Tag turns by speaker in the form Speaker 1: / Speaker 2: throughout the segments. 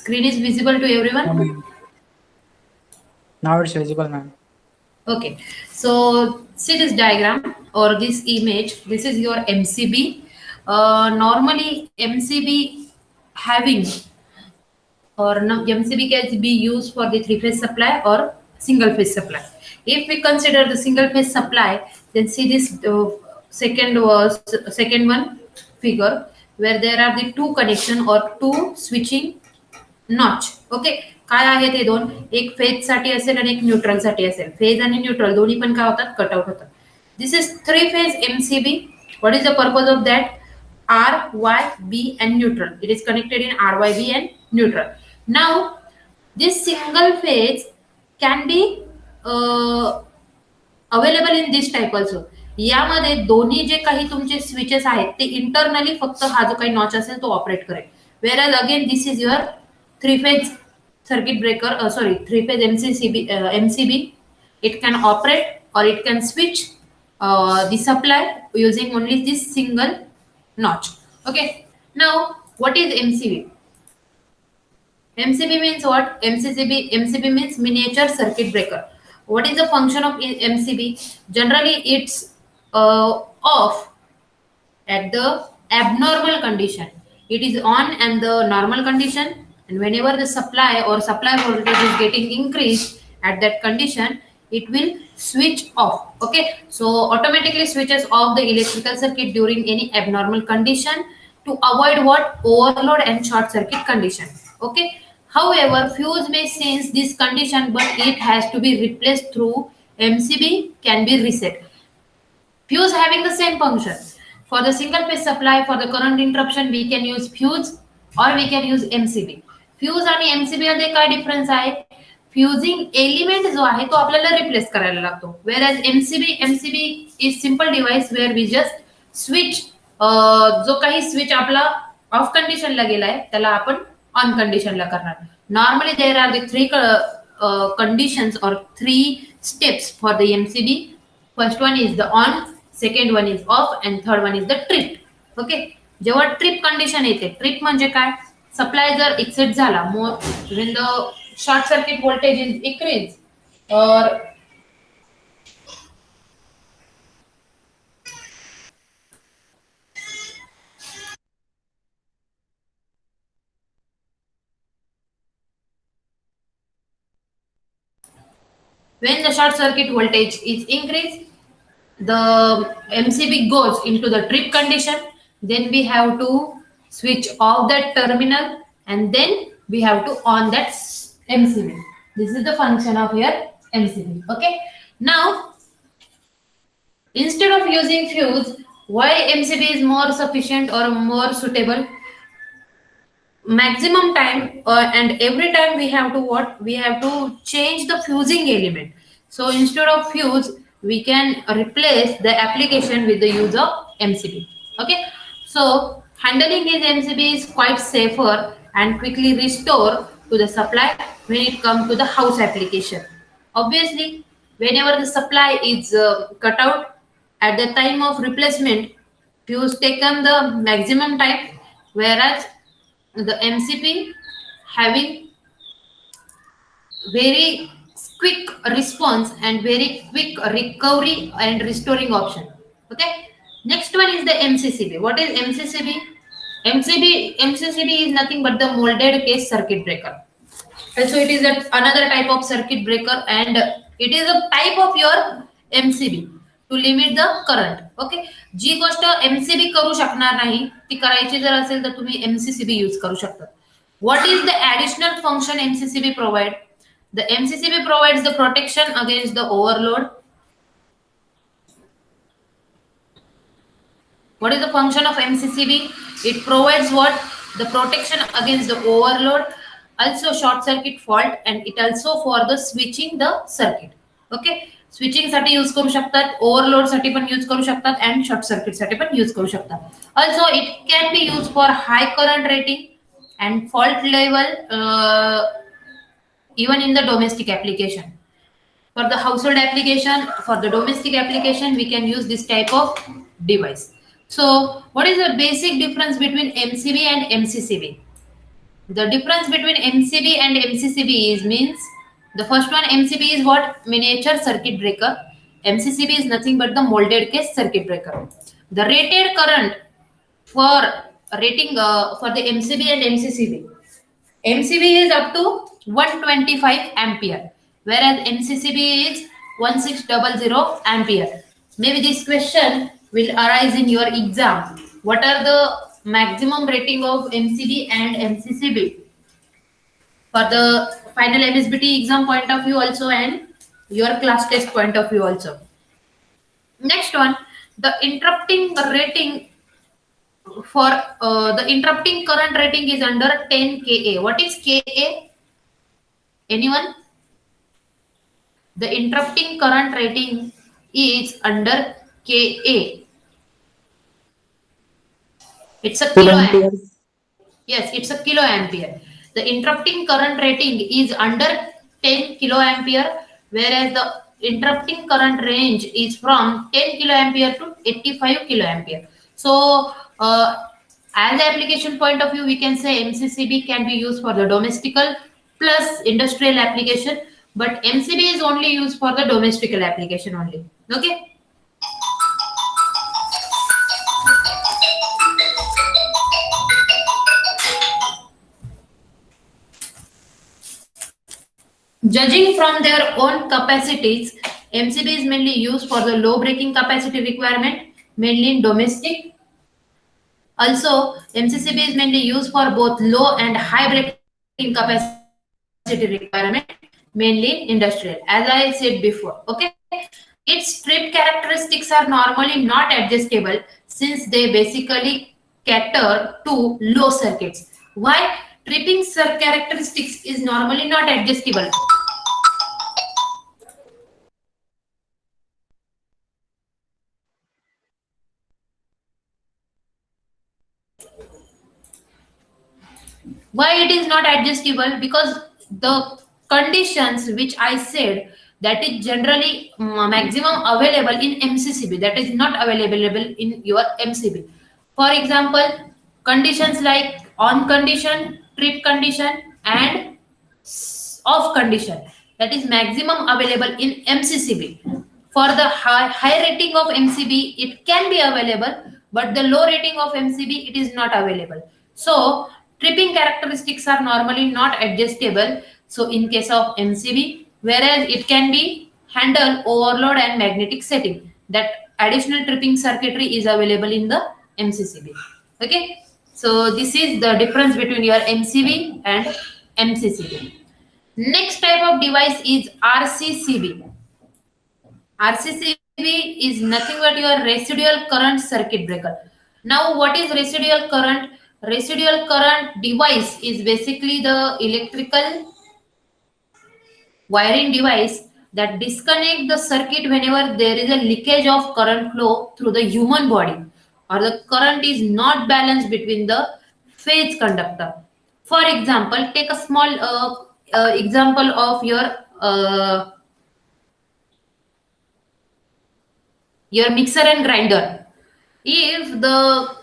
Speaker 1: Screen is visible to everyone?
Speaker 2: No, ma'am. Now it's visible, ma'am.
Speaker 1: Okay, so see this diagram or this image. This is your MCB. Normally, MCB having or no, MCB can be used for the three-phase supply or single-phase supply. If we consider the single-phase supply, then see this second one figure where there are the two connection or two switching notch. Okay, काय आहे ते दोन, एक phase साठी असेल आणि एक neutral साठी असेल. फेज आणि न्यूट्रल दोन्ही पण काय होतात, कटआउट होतात. This is three phase MCB. What is the purpose of that? R Y B and neutral. It is connected in R Y B and neutral. Now this single phase can be available in this type also. यामध्ये दोन्ही जे काही तुमचे switches आहेत ते internally फक्त हा जो काही नॉच असेल तो ऑपरेट करेल. Whereas again this is your three-phase circuit breaker, three-phase MCB. It can operate or it can switch the supply using only this single notch. Okay. Now, what is MCB? MCB means what? MCB means miniature circuit breaker. What is the function of MCB? Generally, it's off at the abnormal condition. It is on and the normal condition, and whenever the supply or supply voltage is getting increased at that condition, it will switch off. Okay, so automatically switches off the electrical circuit during any abnormal condition to avoid what? Overload and short circuit condition. Okay, however, fuse may sense this condition, but it has to be replaced through MCB can be reset. Fuse having the same function. For the single phase supply, for the current interruption, we can use fuse or we can use MCB. Fuse आणि MCB मध्ये काय difference आहे? फ्युजिंग element जो आहे तो आपल्याला replace करायला लागतो. Whereas MCB is simple device where we just switch जो काही स्विच आपला ऑफ कंडिशनला गेलाय त्याला आपण ऑन कंडिशनला करणार. Normally there are the three conditions or three steps for the MCB. First one is the on, second one is off, and third one is the trip. Okay, जेव्हा trip condition येते, trip म्हणजे काय? Supply जर एक्सेट झाला, मोर when the short circuit voltage is increased or when the short circuit voltage is increased, the MCB goes into the trip condition. Then we have to switch off that terminal and then we have to on that MCB. This is the function of your MCB. Okay. Now, instead of using fuse, why MCB is more sufficient or more suitable? Maximum time and every time we have to what? We have to change the fusing element. So instead of fuse, we can replace the application with the use of MCB. Okay. So handling this MCB is quite safer and quickly restore to the supply when it comes to the house application. Obviously, whenever the supply is cut out at the time of replacement, fuse taken the maximum time, whereas the MCB having very quick response and very quick recovery and restoring option. Okay. Next one is the MCCB. What is MCCB? MCCB is nothing but the molded case circuit breaker. Also, it is another type of circuit breaker and it is a type of your MCB to limit the current. Okay. जी गोष्ट MCB करू शकणार नाही ती करायची जर असेल तर तुम्ही MCCB यूज करू शकता. What is the additional function MCCB provide? The MCCB provides the protection against the overload. What is the function of MCCB? It provides what? The protection against the overload, also short circuit fault, and it also for the switching the circuit. Okay, switching साठी use करू शकतात, overload साठी पण use करू शकतात and short circuit साठी पण use करू शकतात. Also it can be used for high current rating and fault level even in the domestic application. For the household application, for the domestic application, we can use this type of device. So what is the basic difference between MCB and MCCB? The difference between MCB and MCCB is means the first one, MCB is what? Miniature circuit breaker. MCCB is nothing but the molded case circuit breaker. The rated current for rating for the MCB and MCCB. MCB is up to 125 ampere, whereas MCCB is 1600 ampere. Maybe this question will arise in your exam. What are the maximum rating of MCB and MCCB? For the final MSBT exam point of view also and your class test point of view also. Next one, the interrupting rating for the interrupting current rating is under 10 kA. What is kA? Anyone? The interrupting current rating is under kA. It's a kilo ampere. Yes, it's a kilo ampere. The interrupting current rating is under 10 kilo ampere, whereas the interrupting current range is from 10 kilo ampere to 85 kilo ampere. So, as the application point of view, we can say MCCB can be used for the domestical plus industrial application, but MCB is only used for the domestical application only. Okay. Judging from their own capacities, MCB is mainly used for the low breaking capacity requirement, mainly in domestic. Also, MCCB is mainly used for both low and high breaking capacity requirement, mainly in industrial, as I said before. Okay, its trip characteristics are normally not adjustable since they basically cater to low circuits. Why? Tripping characteristics is normally not adjustable. Why it is not adjustable? Because the conditions which I said, that is generally maximum available in MCCB, that is not available in your MCB. For example, conditions like on condition, trip condition, and off condition, that is maximum available in MCCB. For the high rating of MCB, it can be available, but the low rating of MCB, it is not available. So, tripping characteristics are normally not adjustable. So, in case of MCB, whereas it can be handle overload and magnetic setting, that additional tripping circuitry is available in the MCCB. Okay. So, this is the difference between your MCB and MCCB. Next type of device is RCCB. RCCB is nothing but your residual current circuit breaker. Now, what is residual current? Residual current device is basically the electrical wiring device that disconnect the circuit whenever there is a leakage of current flow through the human body, or the current is not balanced between the phase conductor. For example, take a small example of your mixer and grinder. If the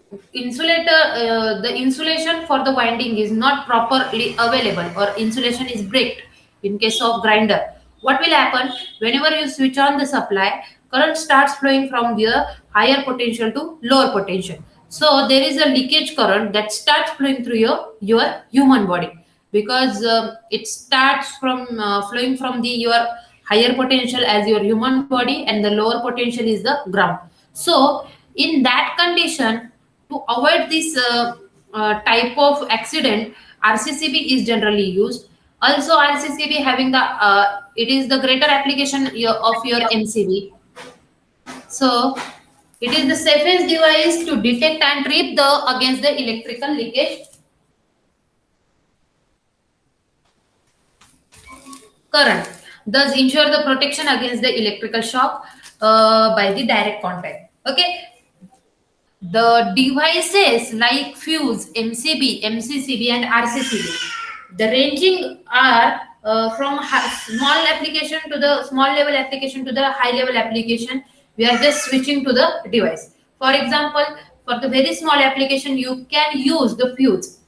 Speaker 1: the insulation for the winding is not properly available, or insulation is breaked in case of grinder, what will happen? Whenever you switch on the supply, current starts flowing from the higher potential to lower potential. So there is a leakage current that starts flowing through your human body, because it starts from flowing from your higher potential as your human body, and the lower potential is the ground. So in that condition, to avoid this type of accident, RCCB is generally used. Also, RCCB having the it is the greater application of your MCB. So it is the safest device to detect and trip against the electrical leakage current, thus ensure the protection against the electrical shock by the direct contact. Okay. The devices like fuse, MCB, MCCB, and RCCB, the ranging are from small application to the small level application to the high level application. We are just switching to the device. For example, for the very small application, you can use the fuse.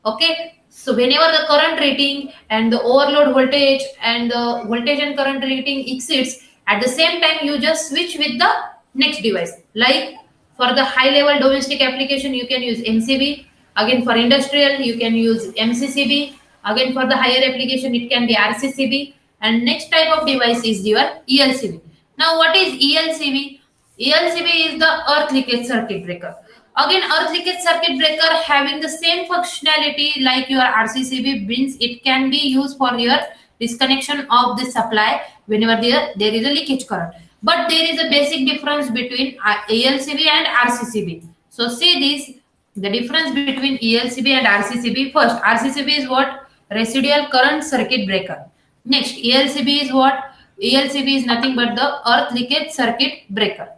Speaker 1: Okay. So whenever the current rating and the overload voltage and the voltage and current rating exceeds, at the same time you just switch with the next device. Like for the high level domestic application, you can use MCB. Again for industrial, you can use MCCB. Again for the higher application, it can be RCCB. And next type of device is your ELCB. Now what is ELCB? ELCB is the earth leakage circuit breaker. Again, earth leakage circuit breaker having the same functionality like your RCCB, means it can be used for your disconnection of the supply whenever there is a leakage current. But there is a basic difference between ELCB and RCCB. So see this, the difference between ELCB and RCCB. First, RCCB is what? Residual current circuit breaker. Next, ELCB is what? ELCB is nothing but the earth leakage circuit breaker.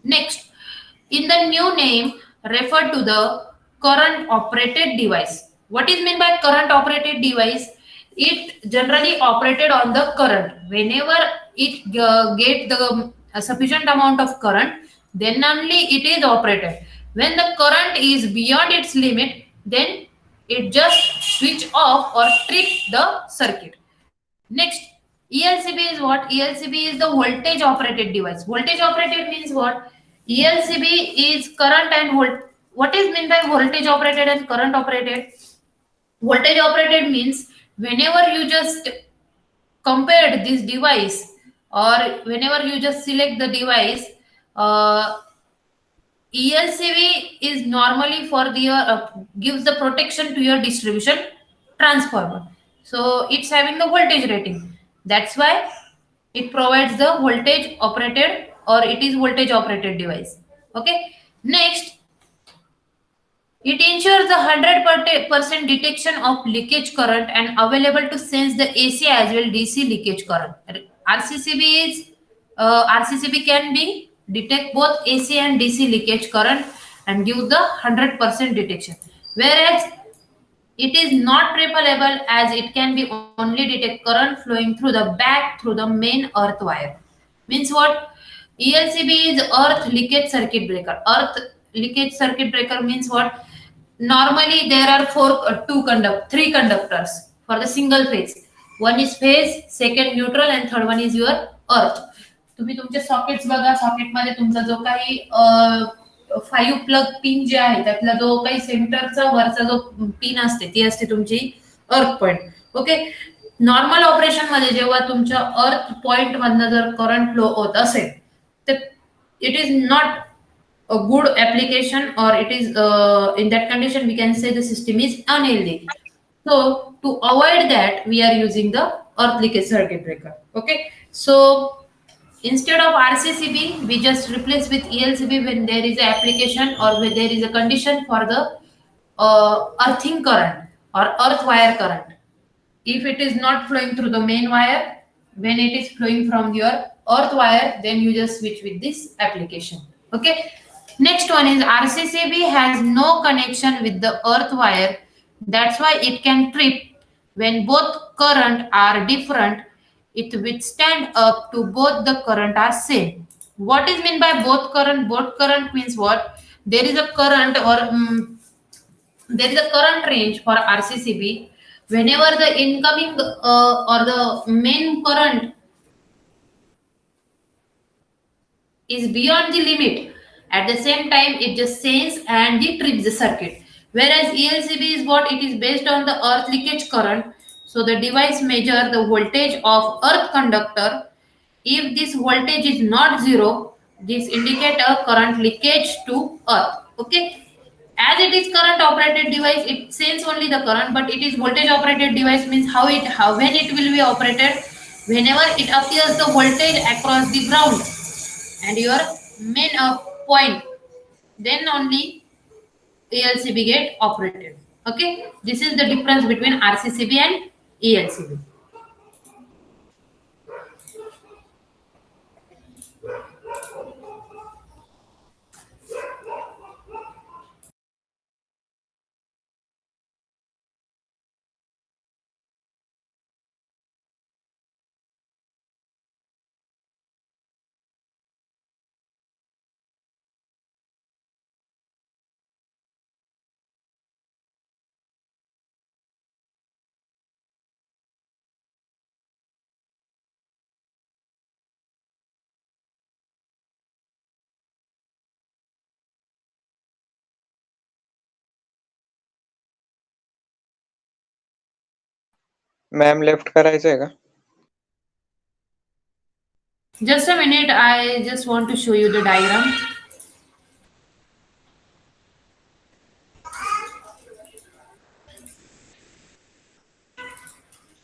Speaker 1: Next, in the new name, refer to the current operated device. What is meant by current operated device? It generally operated on the current. Whenever it get the sufficient amount of current, then only it is operated. When the current is beyond its limit, then it just switch off or trip the circuit. Next, ELCB is what? ELCB is the voltage operated device. Voltage operated means what? ELCB is current and volt. What is meant by voltage operated and current operated? Voltage operated means whenever you just compare this device, or whenever you just select the device, uh, ELCB is normally for the gives the protection to your distribution transformer. So it's having the voltage rating. That's why it provides the voltage operated, or it is voltage operated device. Okay. Next, it ensures the 100% detection of leakage current and available to sense the AC as well DC leakage current. RCCB can be detect both AC and DC leakage current and give the 100% detection. Whereas it is not trippable, as it can be only detect current flowing through the back through the main earth wire. Means what? ELCB is earth leakage circuit breaker. Earth leakage circuit breaker means what? Normally there are three conductors for the single phase. One is phase, second neutral, and third one is your earth. तुम्ही तुमचे sockets बघा, सॉकेटमध्ये तुमचा जो काही 5 plug pin जे आहे त्यातला जो काही सेंटरचा वरचा जो पिन असते ती असते तुमची अर्थ पॉइंट. ओके. नॉर्मल ऑपरेशन मध्ये जेव्हा तुमच्या अर्थ पॉइंट मधनं जर करंट फ्लो होत असेल तर it is not a good application, or it is in that condition we can say the system is unhealthy. So to avoid that, we are using the earth leakage circuit breaker. Okay. So instead of RCCB, we just replace with ELCB when there is an application or when there is a condition for the earthing current or earth wire current. If it is not flowing through the main wire, when it is flowing from your earth wire, then you just switch with this application. Okay. Next one is RCCB has no connection with the earth wire. That's why it can trip when both current are different. It withstand up to both the current are same. What is meant by both current? Both current means what? There is a current, or there is a current range for RCCB. Whenever the incoming or the main current is beyond the limit, at the same time it just sense and it trips the circuit. Whereas ELCB is what? It is based on the earth leakage current. So the device measure the voltage of earth conductor. If this voltage is not zero, this indicate a current leakage to earth. Okay. As it is current operated device, it sense only the current, but it is voltage operated device means how when it will be operated, whenever it appears the voltage across the ground and your main point, then only ELCB get operated. Okay. This is the difference between RCCB and ELCB.
Speaker 3: Ma'am left करायचं आहे का?
Speaker 1: Just a minute, I just want to show you the diagram.